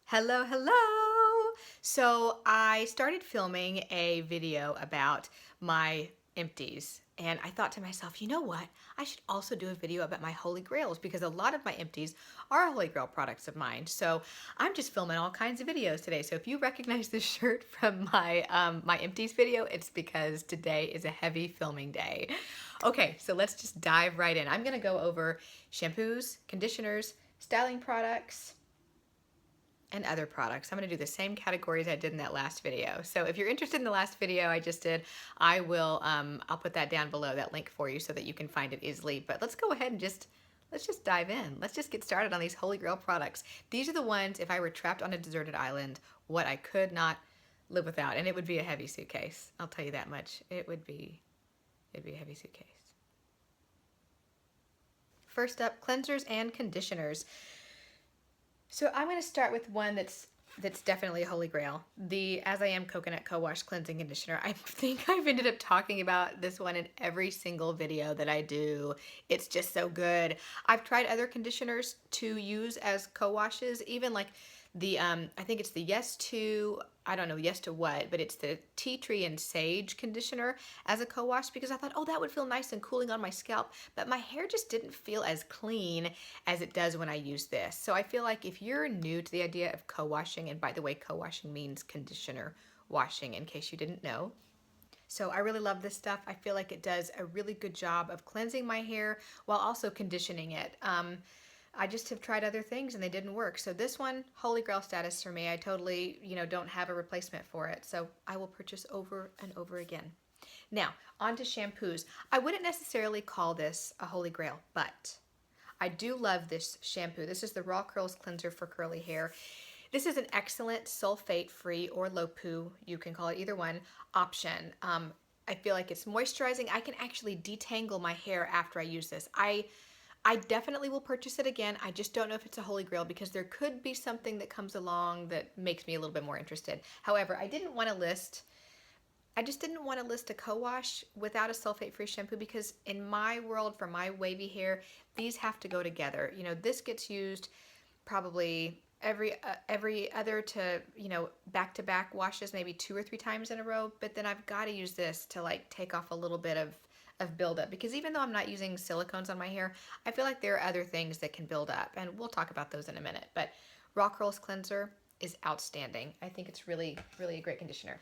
Hello, hello! So I started filming a video about my empties, and I thought to myself, you know what? I should also do a video about my Holy Grails because a lot of my empties are Holy Grail products of mine. So I'm just filming all kinds of videos today. So if you recognize this shirt from my empties video, it's because today is a heavy filming day. Okay, so let's just dive right in. I'm gonna go over shampoos, conditioners, styling products, and other products. I'm going to do the same categories I did in that last video. So if you're interested in the last video I just did, I'll put that down below, that link for you so that you can find it easily. But let's go ahead and let's just dive in. Let's just get started on these Holy Grail products. These are the ones, if I were trapped on a deserted island, what I could not live without. And it would be a heavy suitcase. I'll tell you that much. It'd be a heavy suitcase. First up, cleansers and conditioners. So I'm going to start with one that's definitely a Holy Grail. The I Am Coconut Cowash Cleansing Conditioner. I think I've ended up talking about this one in every single video that I do. It's just so good. I've tried other conditioners to use as co-washes, even like the, I think it's the Yes To, I don't know, Yes To what, but it's the Tea Tree and Sage conditioner as a co-wash because I thought, oh, that would feel nice and cooling on my scalp, but my hair just didn't feel as clean as it does when I use this. So I feel like if you're new to the idea of co-washing, and by the way, co-washing means conditioner washing in case you didn't know. So I really love this stuff. I feel like it does a really good job of cleansing my hair while also conditioning it. I just have tried other things and they didn't work. So this one, Holy Grail status for me. I totally, don't have a replacement for it. So I will purchase over and over again. Now, on to shampoos. I wouldn't necessarily call this a Holy Grail, but I do love this shampoo. This is the Raw Curls Cleanser for curly hair. This is an excellent sulfate-free or low poo, you can call it either one, option. I feel like it's moisturizing. I can actually detangle my hair after I use this. I definitely will purchase it again. I just don't know if it's a Holy Grail because there could be something that comes along that makes me a little bit more interested. However, I just didn't want to list a co-wash without a sulfate-free shampoo because in my world, for my wavy hair, these have to go together. This gets used probably every other to, back-to-back washes, maybe 2 or 3 times in a row, but then I've got to use this to like take off a little bit of buildup because even though I'm not using silicones on my hair, I feel like there are other things that can build up, and we'll talk about those in a minute. But Raw Curls Cleanser is outstanding. I think it's really, really a great conditioner.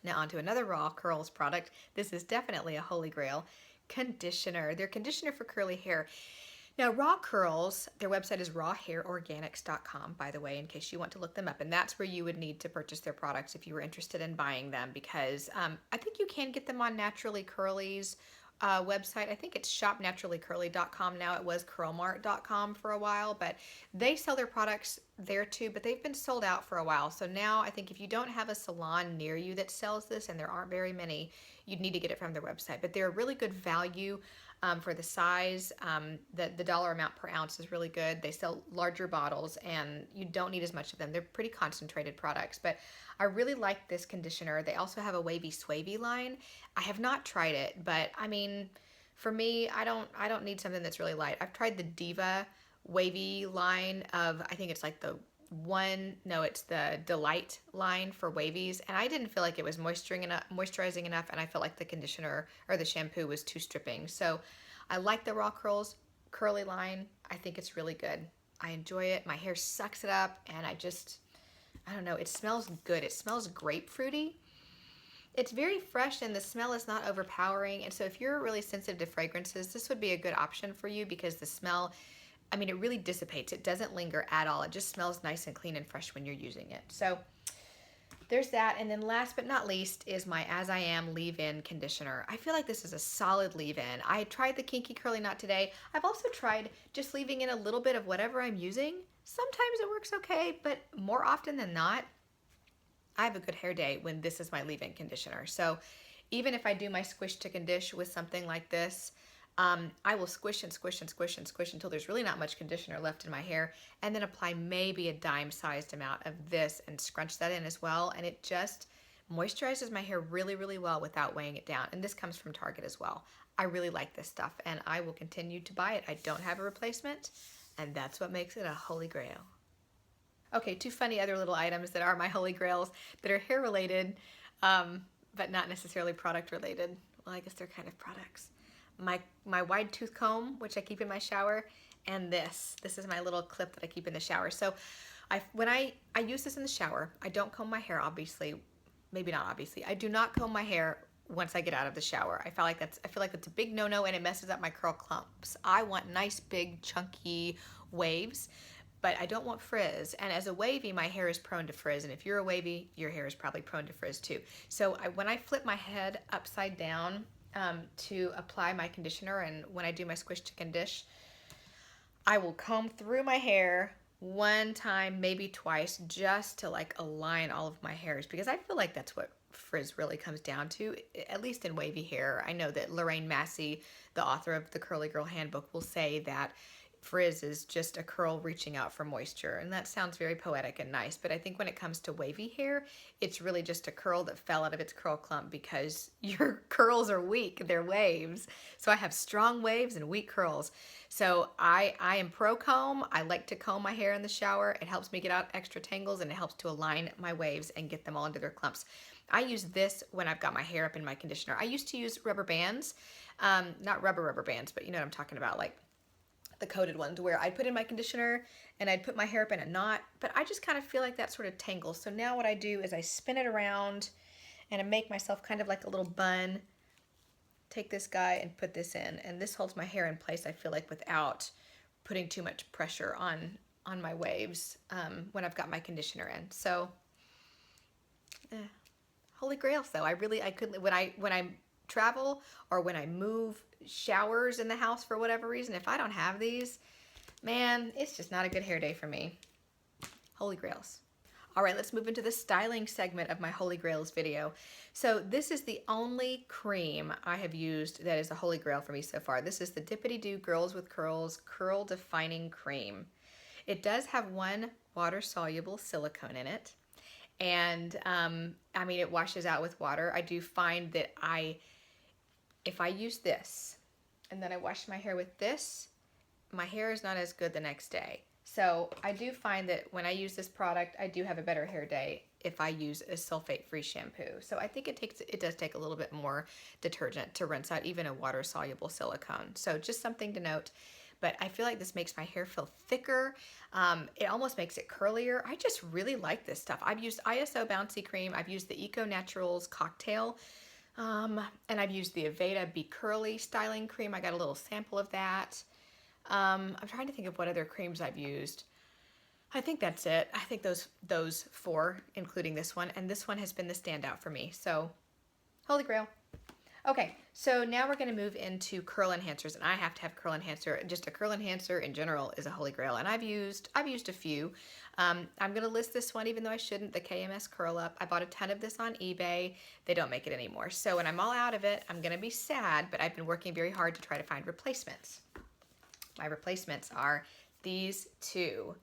Now on to another Raw Curls product. This is definitely a Holy Grail conditioner. Their conditioner for curly hair. Now, Raw Curls, their website is rawhairorganics.com, by the way, in case you want to look them up. And that's where you would need to purchase their products if you were interested in buying them because I think you can get them on Naturally Curly's website. I think it's shopnaturallycurly.com now. It was curlmart.com for a while, but they sell their products there too, but they've been sold out for a while. So now I think if you don't have a salon near you that sells this, and there aren't very many, you'd need to get it from their website. But they're a really good value for the size. The dollar amount per ounce is really good. They sell larger bottles and you don't need as much of them. They're pretty concentrated products, but I really like this conditioner. They also have a wavy swavy line. I have not tried it, but I mean, for me, I don't need something that's really light. I've tried the Diva wavy line of, I think it's like it's the Delight line for wavies, and I didn't feel like it was moisturizing enough, and I felt like the conditioner or the shampoo was too stripping. So I like the Raw Curls curly line. I think it's really good. I enjoy it. My hair sucks it up, and I don't know, it smells good. It smells grapefruity. It's very fresh and the smell is not overpowering, and so if you're really sensitive to fragrances, this would be a good option for you because the smell, I mean, it really dissipates. It doesn't linger at all. It just smells nice and clean and fresh when you're using it. So there's that. And then last but not least is my As I Am leave-in conditioner. I feel like this is a solid leave-in. I tried the Kinky Curly Knot today. I've also tried just leaving in a little bit of whatever I'm using. Sometimes it works okay, but more often than not, I have a good hair day when this is my leave-in conditioner. So even if I do my squish to condish with something like this, I will squish and squish and squish and squish until there's really not much conditioner left in my hair, and then apply maybe a dime-sized amount of this and scrunch that in as well, and it just moisturizes my hair really, really well without weighing it down. And this comes from Target as well. I really like this stuff, and I will continue to buy it. I don't have a replacement, and that's what makes it a Holy Grail. Okay, two funny other little items that are my holy grails that are hair related, but not necessarily product related. Well, I guess they're kind of products. My wide tooth comb, which I keep in my shower, and this. This is my little clip that I keep in the shower. So when I use this in the shower, I don't comb my hair, obviously. Maybe not obviously. I do not comb my hair once I get out of the shower. I feel like that's a big no-no, and it messes up my curl clumps. I want nice, big, chunky waves, but I don't want frizz. And as a wavy, my hair is prone to frizz. And if you're a wavy, your hair is probably prone to frizz too. So when I flip my head upside down to apply my conditioner, and when I do my squish to condish, I will comb through my hair one time, maybe twice, just to like align all of my hairs, because I feel like that's what frizz really comes down to, at least in wavy hair. I know that Lorraine Massey, the author of the Curly Girl Handbook, will say that frizz is just a curl reaching out for moisture, and that sounds very poetic and nice, but I think when it comes to wavy hair, it's really just a curl that fell out of its curl clump because your curls are weak, they're waves. So I have strong waves and weak curls. So I am pro comb. I like to comb my hair in the shower. It helps me get out extra tangles, and it helps to align my waves and get them all into their clumps. I use this when I've got my hair up in my conditioner. I used to use rubber bands, not rubber bands, but you know what I'm talking about, like the coated ones, where I'd put in my conditioner and I'd put my hair up in a knot, but I just kind of feel like that sort of tangles. So now what I do is I spin it around and I make myself kind of like a little bun. Take this guy and put this in, and this holds my hair in place, I feel like, without putting too much pressure on my waves when I've got my conditioner in. So holy grails though. I couldn't, when I travel or when I move showers in the house for whatever reason, if I don't have these, man, it's just not a good hair day for me. Holy grails. All right, let's move into the styling segment of my Holy Grails video. So this is the only cream I have used that is a Holy Grail for me so far. This is the Dippity Girls with Curls Curl Defining Cream. It does have one water-soluble silicone in it. And I mean, it washes out with water. I do find that if I use this and then I wash my hair with this, my hair is not as good the next day. So I do find that when I use this product, I do have a better hair day if I use a sulfate-free shampoo. So I think it does take a little bit more detergent to rinse out even a water-soluble silicone. So just something to note. But I feel like this makes my hair feel thicker. It almost makes it curlier. I just really like this stuff. I've used ISO Bouncy Cream. I've used the Eco Naturals Cocktail. And I've used the Aveda Be Curly Styling Cream. I got a little sample of that. I'm trying to think of what other creams I've used. I think that's it. I think those four, including this one. And this one has been the standout for me. So, holy grail. Okay, so now we're going to move into curl enhancers, and I have to have curl enhancer. Just a curl enhancer in general is a holy grail, and I've used a few. I'm going to list this one, even though I shouldn't, the KMS Curl Up. I bought a ton of this on eBay. They don't make it anymore. So when I'm all out of it, I'm going to be sad, but I've been working very hard to try to find replacements. My replacements are these two.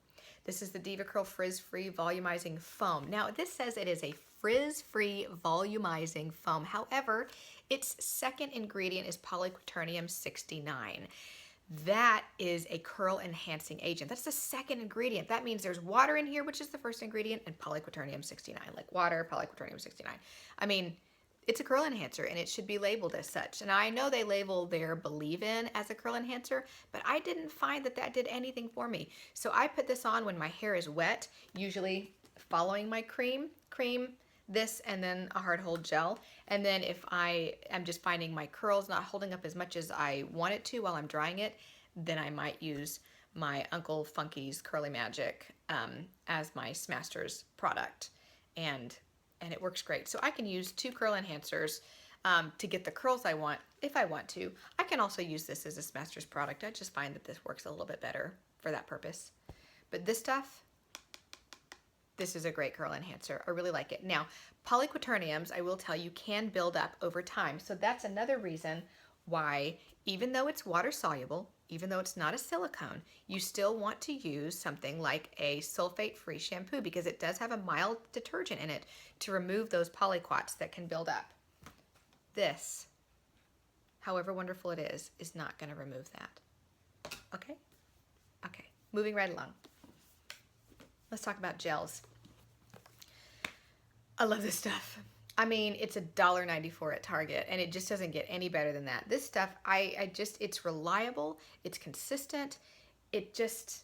This is the DevaCurl Frizz-Free Volumizing Foam. Now, this says it is a frizz-free volumizing foam. However, its second ingredient is polyquaternium 69. That is a curl enhancing agent. That's the second ingredient. That means there's water in here, which is the first ingredient, and polyquaternium 69, like water, polyquaternium 69. I mean, it's a curl enhancer, and it should be labeled as such. And I know they label their Believe In as a curl enhancer, but I didn't find that did anything for me. So I put this on when my hair is wet, usually following my cream, this, and then a hard hold gel. And then if I am just finding my curls not holding up as much as I want it to while I'm drying it, then I might use my Uncle Funky's Curly Magic as my Smasters product. And it works great. So I can use two curl enhancers to get the curls I want if I want to. I can also use this as a Smasters product. I just find that this works a little bit better for that purpose. But this stuff, this is a great curl enhancer. I really like it. Now, polyquaterniums, I will tell you, can build up over time. So that's another reason why, even though it's water soluble, even though it's not a silicone, you still want to use something like a sulfate-free shampoo, because it does have a mild detergent in it to remove those polyquats that can build up. This, however wonderful it is not going to remove that. Okay? Okay, moving right along. let's talk about gels. I love this stuff. I mean, it's $1.94 at Target, and it just doesn't get any better than that. This stuff, it's reliable, it's consistent, it does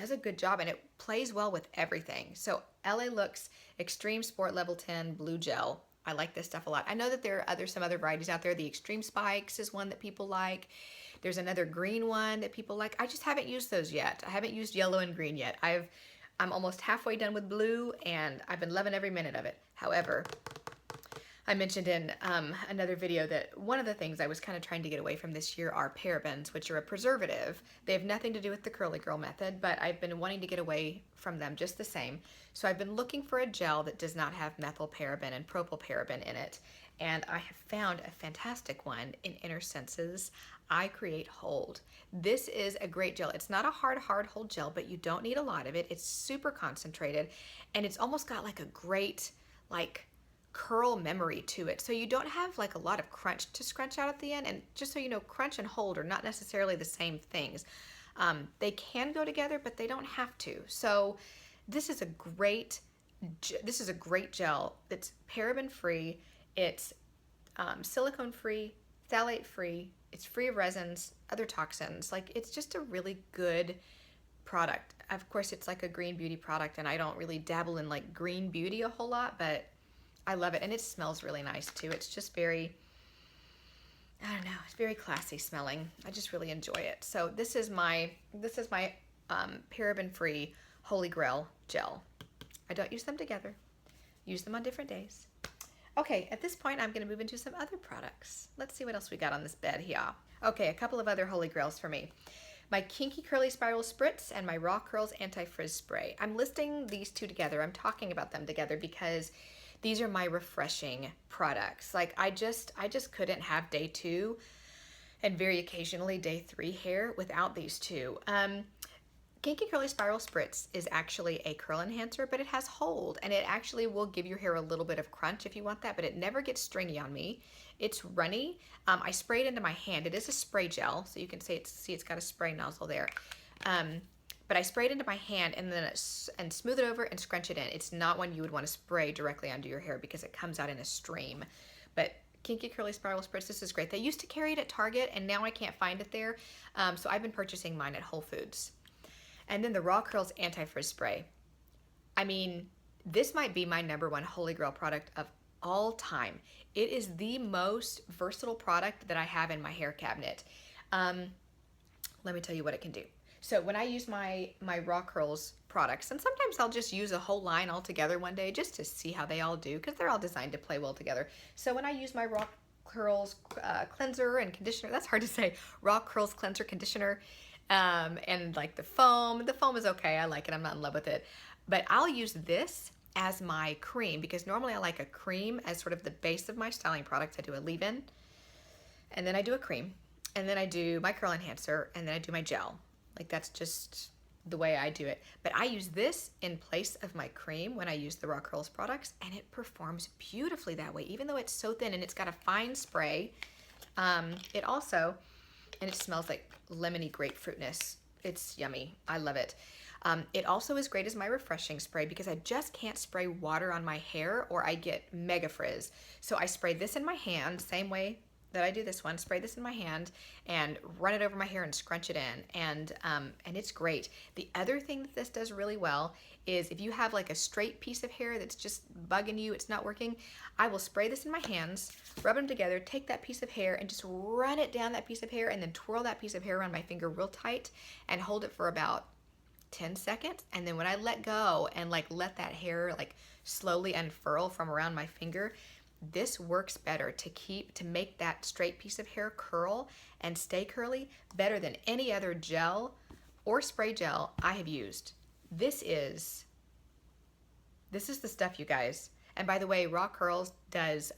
a good job, and it plays well with everything. So LA Looks Extreme Sport Level 10 Blue Gel. I like this stuff a lot. I know that there are some other varieties out there. The Extreme Spikes is one that people like. There's another green one that people like. I just haven't used those yet. I haven't used yellow and green yet. I'm almost halfway done with blue, and I've been loving every minute of it. However, I mentioned in another video that one of the things I was kind of trying to get away from this year are parabens, which are a preservative. They have nothing to do with the Curly Girl method, but I've been wanting to get away from them just the same. So I've been looking for a gel that does not have methylparaben and propylparaben in it. And I have found a fantastic one in Innersense's I Create Hold. This is a great gel. It's not a hard hold gel, but you don't need a lot of it. It's super concentrated, and it's almost got like a great like curl memory to it. So you don't have like a lot of crunch to scrunch out at the end. And just so you know, crunch and hold are not necessarily the same things. They can go together, but they don't have to. So this is a great gel. It's paraben free. It's silicone free, phthalate free. It's free of resins, other toxins. Like, it's just a really good product. Of course, it's like a green beauty product, and I don't really dabble in like green beauty a whole lot, but I love it. And it smells really nice too. It's just very, I don't know, it's very classy smelling. I just really enjoy it. So this is my paraben free Holy Grail gel. I don't use them together. Use them on different days. Okay, at this point, I'm going to move into some other products. Let's see what else we got on this bed here. Okay, a couple of other Holy Grails for me. My Kinky Curly Spiral Spritz and my Raw Curls Anti-Frizz Spray. I'm listing these two together. I'm talking about them together because these are my refreshing products. Like, I just couldn't have day 2 and very occasionally day 3 hair without these two. Kinky Curly Spiral Spritz is actually a curl enhancer, but it has hold, and it actually will give your hair a little bit of crunch if you want that, but it never gets stringy on me. It's runny. I spray it into my hand. It is a spray gel, so you can see it's got a spray nozzle there. But I spray it into my hand and then smooth it over and scrunch it in. It's not one you would want to spray directly onto your hair because it comes out in a stream. But Kinky Curly Spiral Spritz, this is great. They used to carry it at Target, and now I can't find it there, so I've been purchasing mine at Whole Foods. And then the Raw Curls Anti-Frizz Spray. I mean, this might be my #1 Holy Grail product of all time. It is the most versatile product that I have in my hair cabinet. Let me tell you what it can do. So when I use my Raw Curls products, and sometimes I'll just use a whole line all together one day just to see how they all do, because they're all designed to play well together. So when I use my Raw Curls cleanser and conditioner, that's hard to say, Raw Curls cleanser conditioner, and like the foam is okay. I like it. I'm not in love with it, but I'll use this as my cream because normally I like a cream as sort of the base of my styling products. I do a leave-in, and then I do a cream, and then I do my curl enhancer, and then I do my gel. Like, that's just the way I do it. But I use this in place of my cream when I use the Raw Curls products, and it performs beautifully that way, even though it's so thin and it's got a fine spray. It also, and it smells like lemony grapefruitness. It's yummy. I love it. It also is great as my refreshing spray because I just can't spray water on my hair or I get mega frizz. So I spray this in my hand, same way that I do this one, spray this in my hand and run it over my hair and scrunch it in, and it's great. The other thing that this does really well is if you have like a straight piece of hair that's just bugging you, it's not working, I will spray this in my hands, rub them together, take that piece of hair and just run it down that piece of hair and then twirl that piece of hair around my finger real tight and hold it for about 10 seconds. And then when I let go and like let that hair like slowly unfurl from around my finger, this works better to make that straight piece of hair curl and stay curly better than any other gel or spray gel I have used. This is the stuff, you guys. And by the way, Raw Curls does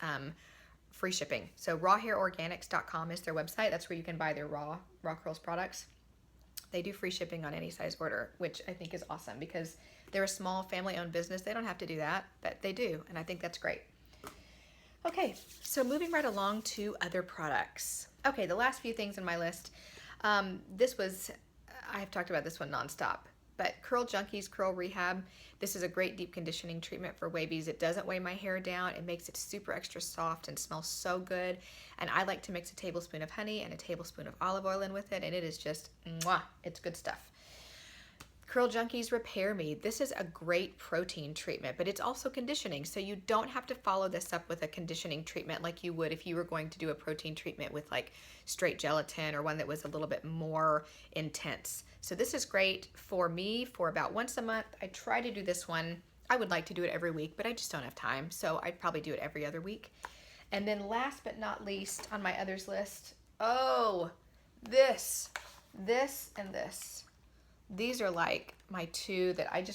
free shipping. So rawhairorganics.com is their website. That's where you can buy their Raw Curls products. They do free shipping on any size order, which I think is awesome because they're a small family-owned business. They don't have to do that, but they do, and I think that's great. Okay, so moving right along to other products. Okay, the last few things on my list. I've talked about this one nonstop. But Curl Junkies, Curl Rehab, this is a great deep conditioning treatment for wavies. It doesn't weigh my hair down. It makes it super extra soft and smells so good. And I like to mix a tablespoon of honey and a tablespoon of olive oil in with it, and it is just, mwah, it's good stuff. Curl Junkies Repair Me. This is a great protein treatment, but it's also conditioning, so you don't have to follow this up with a conditioning treatment like you would if you were going to do a protein treatment with like straight gelatin or one that was a little bit more intense. So this is great for me for about once a month. I try to do this one. I would like to do it every week, but I just don't have time, so I'd probably do it every other week. And then last but not least on my others list, oh, this, and this. These are like my two that I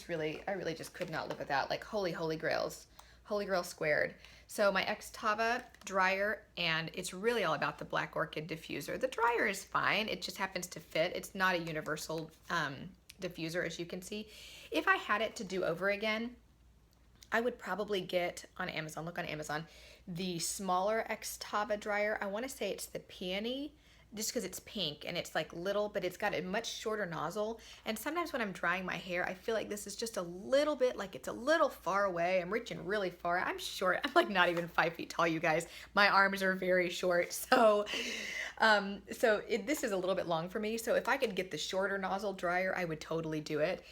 really just could not live without, like holy grails, holy grail squared. So my Xtava dryer, and it's really all about the Black Orchid diffuser. The dryer is fine, it just happens to fit. It's not a universal diffuser, as you can see. If I had it to do over again, I would probably get on Amazon, look on Amazon, the smaller Xtava dryer. I want to say it's the Peony, just because it's pink and it's like little, but it's got a much shorter nozzle. And sometimes when I'm drying my hair, I feel like this is just a little bit, like it's a little far away. I'm reaching really far. I'm short. I'm like not even 5 feet tall, you guys. My arms are very short. So, this is a little bit long for me. So if I could get the shorter nozzle dryer, I would totally do it.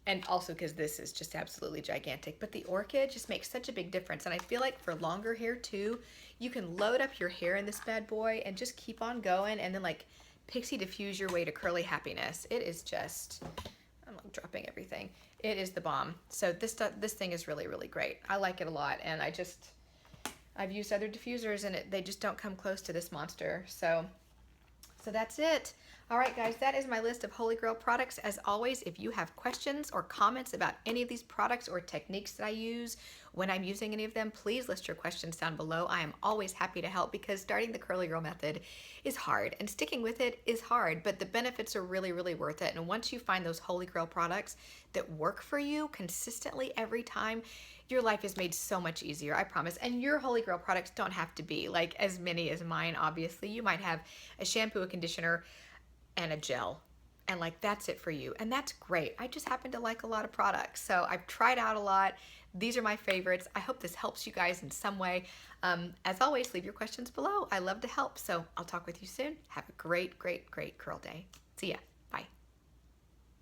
And also because this is just absolutely gigantic. But the Orchid just makes such a big difference. And I feel like for longer hair too, you can load up your hair in this bad boy and just keep on going and then like pixie diffuse your way to curly happiness. It is just, I'm like dropping everything. It is the bomb. So this thing is really, really great. I like it a lot, and I've used other diffusers and they just don't come close to this monster. So that's it. All right, guys, that is my list of Holy Grail products. As always, if you have questions or comments about any of these products or techniques that I use when I'm using any of them, please list your questions down below. I am always happy to help, because starting the Curly Girl method is hard and sticking with it is hard, but the benefits are really, really worth it. And once you find those Holy Grail products that work for you consistently every time, your life is made so much easier, I promise. And your Holy Grail products don't have to be like as many as mine, obviously. You might have a shampoo, a conditioner, and a gel, and like that's it for you, and that's great. I just happen to like a lot of products, so I've tried out a lot. These are my favorites. I hope this helps you guys in some way. As always, leave your questions below. I love to help, so I'll talk with you soon. Have a great, great, great curl day. See ya.